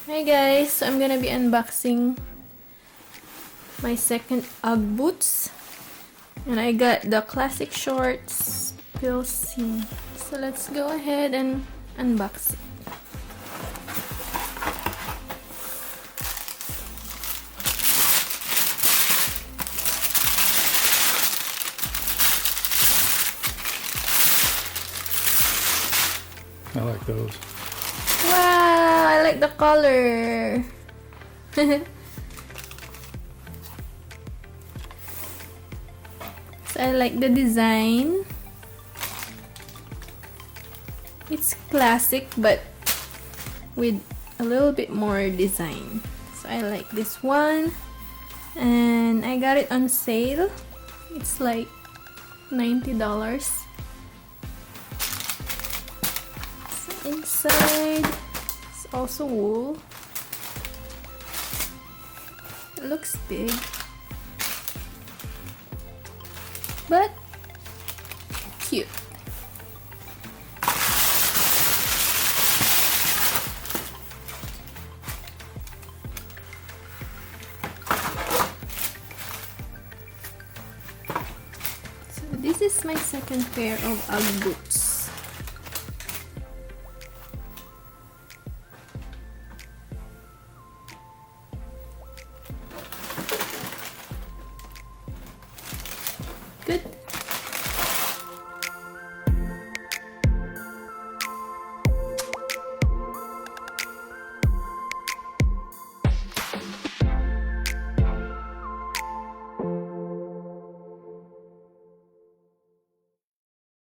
Hi guys, so I'm gonna be unboxing my second UGG boots, and I got the classic shorts Pilsy. So let's go ahead and unbox it. I like those. Wow, I like the color. So I like the design. It's classic but with a little bit more design. So I like this one, and I got it on sale. It's like $90. So inside it's also wool. It looks big, but cute. So this is my second pair of UGG boots.